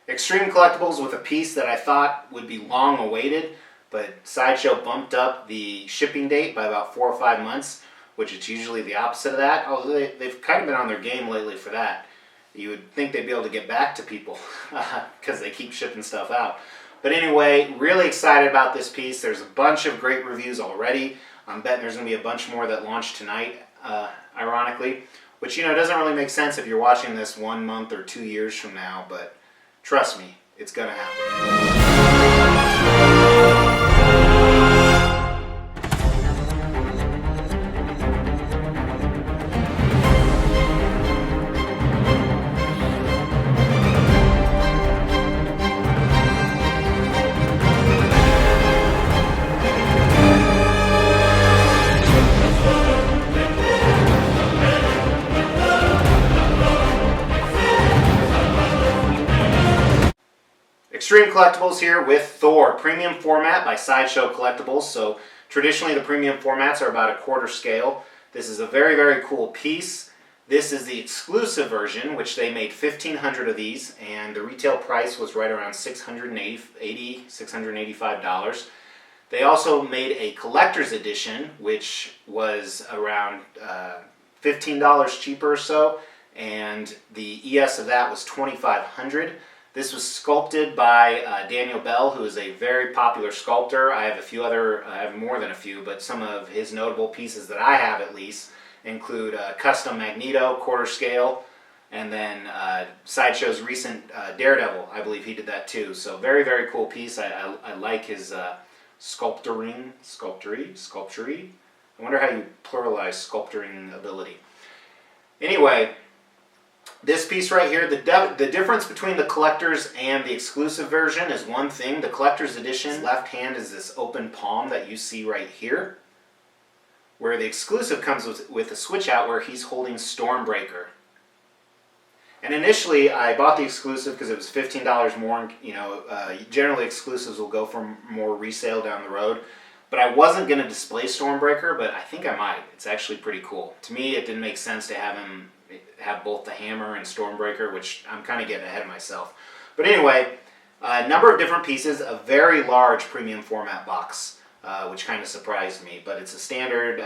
Extreme Collectibles with a piece that I thought would be long awaited, but Sideshow bumped up the shipping date by about 4 or 5 months, which is usually the opposite of that. Although they've kind of been on their game lately for that. You would think they'd be able to get back to people because they keep shipping stuff out. But anyway, really excited about this piece. There's a bunch of great reviews already. I'm betting there's going to be a bunch more that launch tonight, ironically. Which, doesn't really make sense if you're watching this 1 month or 2 years from now, but trust me, it's going to happen. Extreme Collectibles here with Thor, premium format by Sideshow Collectibles. So traditionally the premium formats are about a quarter scale. This is a very, very cool piece. This is the exclusive version, which they made 1,500 of these, and the retail price was right around $685. They also made a collector's edition, which was around $15 cheaper or so, and the ES of that was $2,500. This was sculpted by Daniel Bell, who is a very popular sculptor. I have more than a few, but some of his notable pieces that I have at least include custom Magneto, quarter scale, and then Sideshow's recent Daredevil. I believe he did that too. So very, very cool piece. I like his sculpturing. I wonder how you pluralize sculpturing ability. Anyway, this piece right here, the difference between the collector's and the exclusive version is one thing. The collector's edition, left hand is this open palm that you see right here, where the exclusive comes with a switch out where he's holding Stormbreaker. And initially, I bought the exclusive because it was $15 more. Generally exclusives will go for more resale down the road. But I wasn't going to display Stormbreaker, but I think I might. It's actually pretty cool. To me, it didn't make sense to have both the hammer and Stormbreaker, which I'm kind of getting ahead of myself. But anyway, a number of different pieces, a very large premium format box, which kind of surprised me. But it's a standard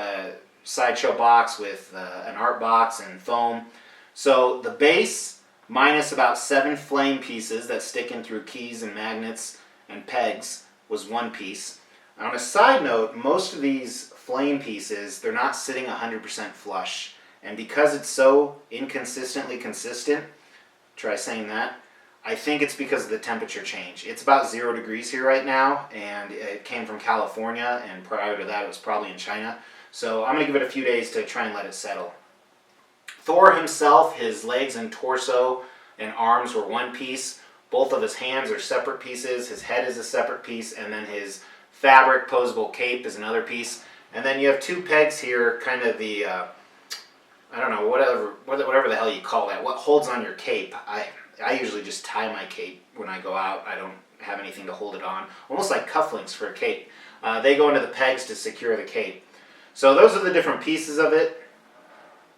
Sideshow box with an art box and foam. So the base, minus about 7 flame pieces that stick in through keys and magnets and pegs, was 1 piece. On a side note, most of these flame pieces, they're not sitting 100% flush. And because it's so inconsistently consistent, try saying that, I think it's because of the temperature change. It's about 0 degrees here right now, and it came from California, and prior to that it was probably in China. So I'm going to give it a few days to try and let it settle. Thor himself, his legs and torso and arms were 1 piece. Both of his hands are separate pieces. His head is a separate piece, and then his fabric posable cape is another piece. And then you have 2 pegs here, kind of the I don't know, whatever the hell you call that. What holds on your cape? I usually just tie my cape when I go out. I don't have anything to hold it on. Almost like cufflinks for a cape. They go into the pegs to secure the cape. So those are the different pieces of it.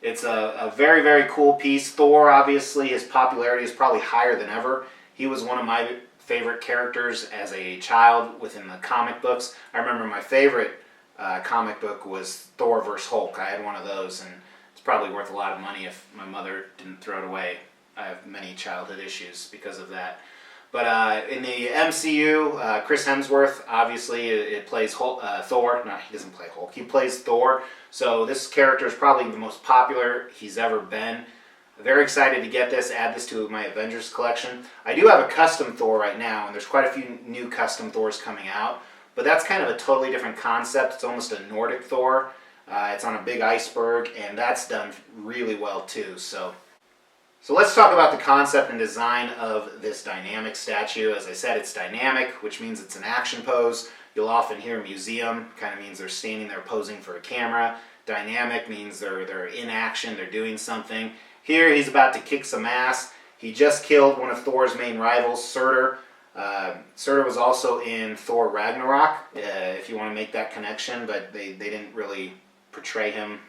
It's a very, very cool piece. Thor, obviously, his popularity is probably higher than ever. He was one of my favorite characters as a child within the comic books. I remember my favorite comic book was Thor vs. Hulk. I had one of those, and it's probably worth a lot of money if my mother didn't throw it away. I have many childhood issues because of that. But in the MCU, Chris Hemsworth, obviously, it plays Thor. No, he doesn't play Hulk. He plays Thor. So this character is probably the most popular he's ever been. Very excited to get this, add this to my Avengers collection. I do have a custom Thor right now, and there's quite a few new custom Thors coming out. But that's kind of a totally different concept. It's almost a Nordic Thor. It's on a big iceberg, and that's done really well too. So let's talk about the concept and design of this dynamic statue. As I said, it's dynamic, which means it's an action pose. You'll often hear museum, kind of means they're standing there posing for a camera. Dynamic means they're in action, they're doing something. Here he's about to kick some ass. He just killed one of Thor's main rivals, Surtur. Surtur was also in Thor Ragnarok, if you want to make that connection, but they didn't really portray him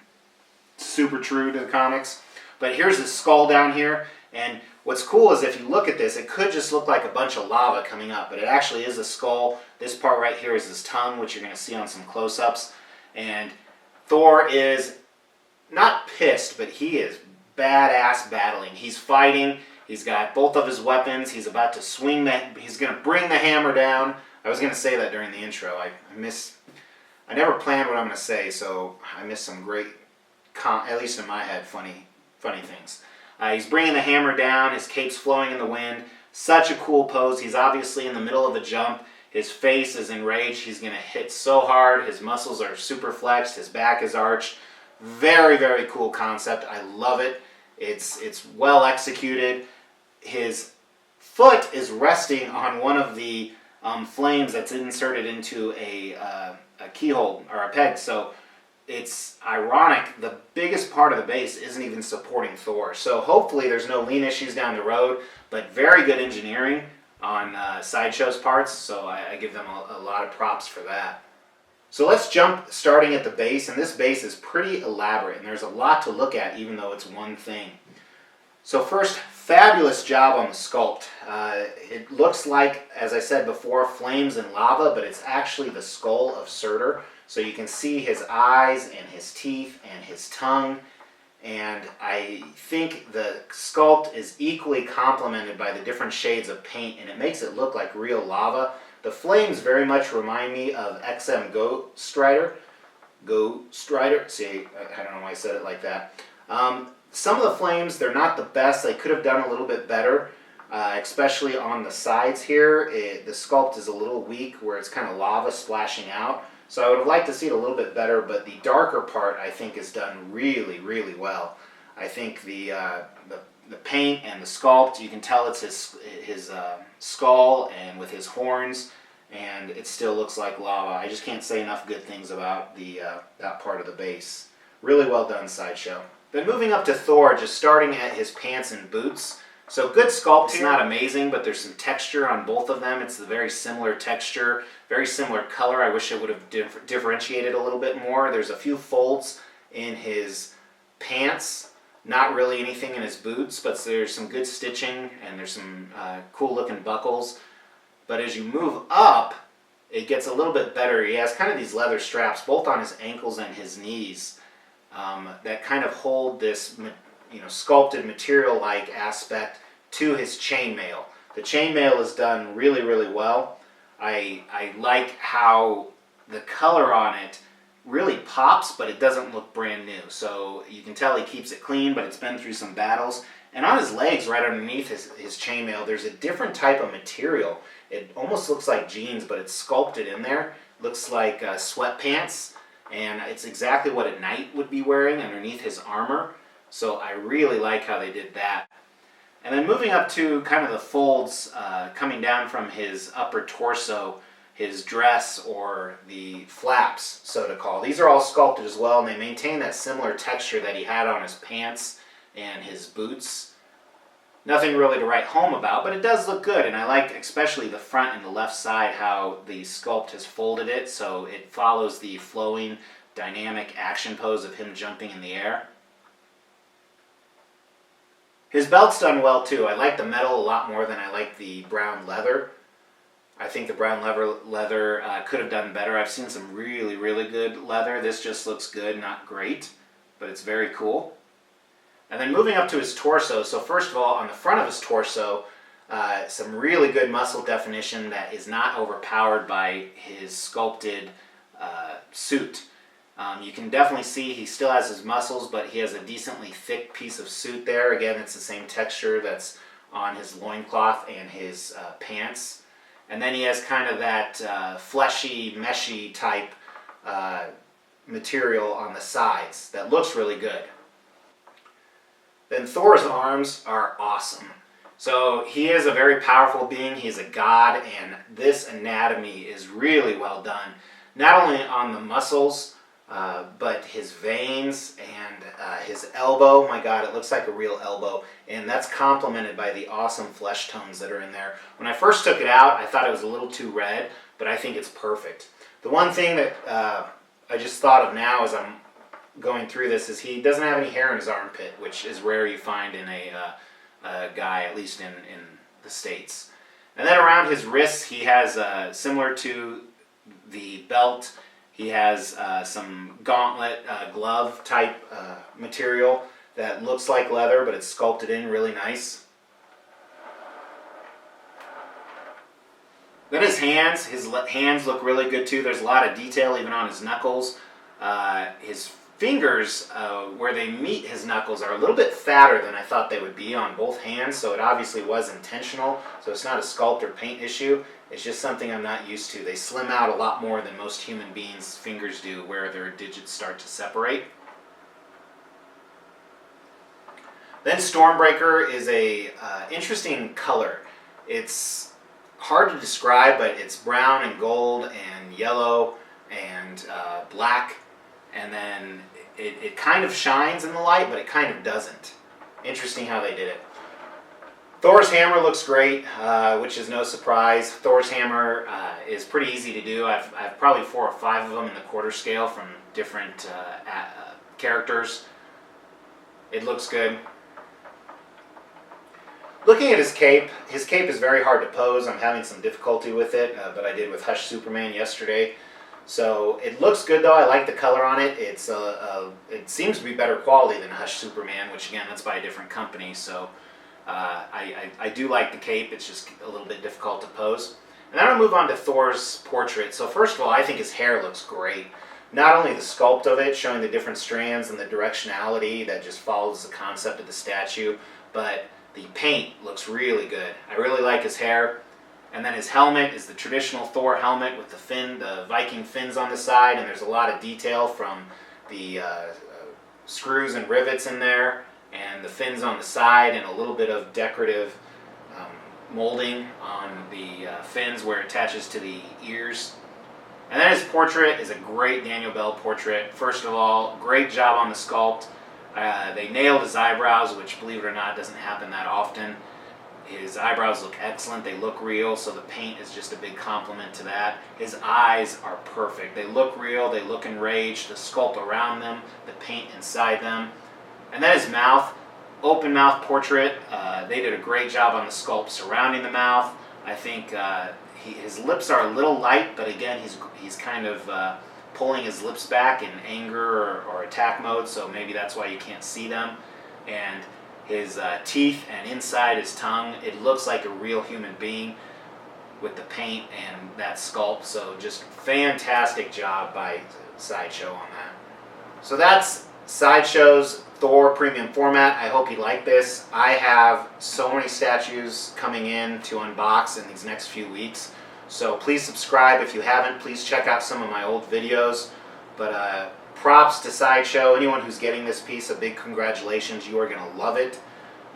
super true to the comics. But here's his skull down here, and what's cool is if you look at this, it could just look like a bunch of lava coming up, but it actually is a skull. This part right here is his tongue, which you're going to see on some close-ups. And Thor is not pissed, but he is badass battling. He's fighting. He's got both of his weapons. He's about to swing that. He's going to bring the hammer down. I was going to say that during the intro. I never planned what I'm going to say, so I missed some great, at least in my head, funny things. He's bringing the hammer down. His cape's flowing in the wind. Such a cool pose. He's obviously in the middle of a jump. His face is enraged. He's going to hit so hard. His muscles are super flexed. His back is arched. Very, very cool concept. I love it. It's well executed. His foot is resting on one of the flames that's inserted into a keyhole or a peg. So it's ironic. The biggest part of the base isn't even supporting Thor. So hopefully there's no lean issues down the road, but very good engineering on Sideshow's parts. So I give them a lot of props for that. So let's jump starting at the base, and this base is pretty elaborate, and there's a lot to look at even though it's one thing. So first, fabulous job on the sculpt. It looks like, as I said before, flames and lava, but it's actually the skull of Surtur. So you can see his eyes and his teeth and his tongue, and I think the sculpt is equally complemented by the different shades of paint, and it makes it look like real lava. The flames very much remind me of XM Ghost Rider. See, I don't know why I said it like that. Some of the flames, they're not the best. They could have done a little bit better, especially on the sides here. The sculpt is a little weak where it's kind of lava splashing out. So I would have liked to see it a little bit better, but the darker part I think is done really, really well. I think the paint and the sculpt, you can tell it's his skull and with his horns, and it still looks like lava. I just can't say enough good things about that part of the base. Really well done, Sideshow. Then moving up to Thor, just starting at his pants and boots. So good sculpt. It's not amazing, but there's some texture on both of them. It's a very similar texture, very similar color. I wish it would have differentiated a little bit more. There's a few folds in his pants. Not really anything in his boots, but there's some good stitching and there's some cool looking buckles. But as you move up, it gets a little bit better. He has kind of these leather straps, both on his ankles and his knees, that kind of hold this, sculpted material-like aspect to his chainmail. The chainmail is done really, really well. I like how the color on it really pops, but it doesn't look brand new. So you can tell he keeps it clean, but it's been through some battles. And on his legs, right underneath his chainmail, there's a different type of material. It almost looks like jeans, but it's sculpted in there. Looks like sweatpants, and it's exactly what a knight would be wearing underneath his armor. So I really like how they did that. And then moving up to kind of the folds coming down from his upper torso, his dress, or the flaps, so to call. These are all sculpted as well, and they maintain that similar texture that he had on his pants and his boots. Nothing really to write home about, but it does look good, and I like especially the front and the left side how the sculpt has folded it, so it follows the flowing, dynamic action pose of him jumping in the air. His belt's done well too. I like the metal a lot more than I like the brown leather. I think the brown leather could have done better. I've seen some really, really good leather. This just looks good, not great, but it's very cool. And then moving up to his torso. So first of all, on the front of his torso, some really good muscle definition that is not overpowered by his sculpted suit. You can definitely see he still has his muscles, but he has a decently thick piece of suit there. Again, it's the same texture that's on his loincloth and his pants. And then he has kind of that fleshy, meshy type material on the sides that looks really good. Then Thor's arms are awesome. So he is a very powerful being. He's a god, and this anatomy is really well done. Not only on the muscles, but his veins and his elbow. My God, it looks like a real elbow. And that's complemented by the awesome flesh tones that are in there. When I first took it out, I thought it was a little too red, but I think it's perfect. The one thing that I just thought of now as I'm going through this is he doesn't have any hair in his armpit, which is rare you find in a guy, at least in the States. And then around his wrists, he has, similar to the belt, he has some gauntlet glove type material that looks like leather, but it's sculpted in really nice. Then his hands look really good too. There's a lot of detail even on his knuckles. His fingers, where they meet his knuckles, are a little bit fatter than I thought they would be on both hands, so it obviously was intentional. So it's not a sculpt or paint issue. It's just something I'm not used to. They slim out a lot more than most human beings' fingers do, where their digits start to separate. Then Stormbreaker is a interesting color. It's hard to describe, but it's brown and gold and yellow and black, and then it kind of shines in the light, but it kind of doesn't. Interesting how they did it. Thor's hammer looks great, which is no surprise. Thor's hammer is pretty easy to do. I've probably 4 or 5 of them in the quarter scale from different characters. It looks good. Looking at his cape is very hard to pose. I'm having some difficulty with it, but I did with Hush Superman yesterday. So it looks good though. I like the color on it. It seems to be better quality than Hush Superman, which again, that's by a different company. So I do like the cape. It's just a little bit difficult to pose. And then I'll move on to Thor's portrait. So first of all, I think his hair looks great. Not only the sculpt of it, showing the different strands and the directionality that just follows the concept of the statue, but the paint looks really good. I really like his hair. And then his helmet is the traditional Thor helmet with the Viking fins on the side, and there's a lot of detail from the screws and rivets in there, and the fins on the side, and a little bit of decorative molding on the fins where it attaches to the ears. And then his portrait is a great Daniel Bell portrait. First of all, great job on the sculpt. They nailed his eyebrows, which, believe it or not, doesn't happen that often. His eyebrows look excellent. They look real, so the paint is just a big compliment to that. His eyes are perfect. They look real. They look enraged. The sculpt around them, the paint inside them. And then his mouth, open mouth portrait. They did a great job on the sculpt surrounding the mouth. I think his lips are a little light, but again, he's kind of pulling his lips back in anger or attack mode, so maybe that's why you can't see them. And his teeth and inside his tongue, it looks like a real human being with the paint and that sculpt, so just fantastic job by Sideshow on that. So that's Sideshow's Thor Premium Format. I hope you like this. I have so many statues coming in to unbox in these next few weeks, so please subscribe if you haven't. Please check out some of my old videos. But props to Sideshow. Anyone who's getting this piece, a big congratulations. You are going to love it.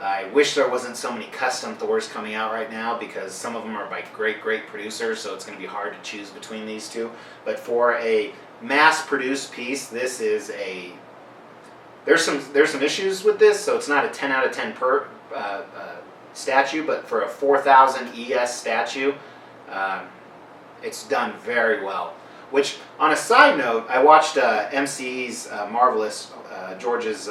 I wish there wasn't so many custom Thors coming out right now, because some of them are by great producers, so it's going to be hard to choose between these two. But for a mass-produced piece, this is a... There's some issues with this, so it's not a 10 out of 10 per statue, but for a 4000 ES statue, it's done very well. Which, on a side note, I watched MCE's Marvelous, George's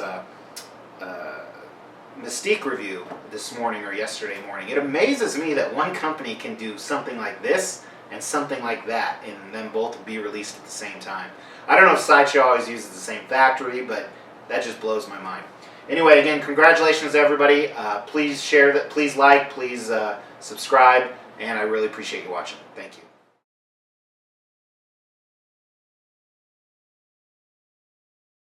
Mystique review this morning or yesterday morning. It amazes me that one company can do something like this and something like that, and them both be released at the same time. I don't know if Sideshow always uses the same factory, but that just blows my mind. Anyway, again, congratulations everybody. Please share that, please like, please subscribe, and I really appreciate you watching. Thank you.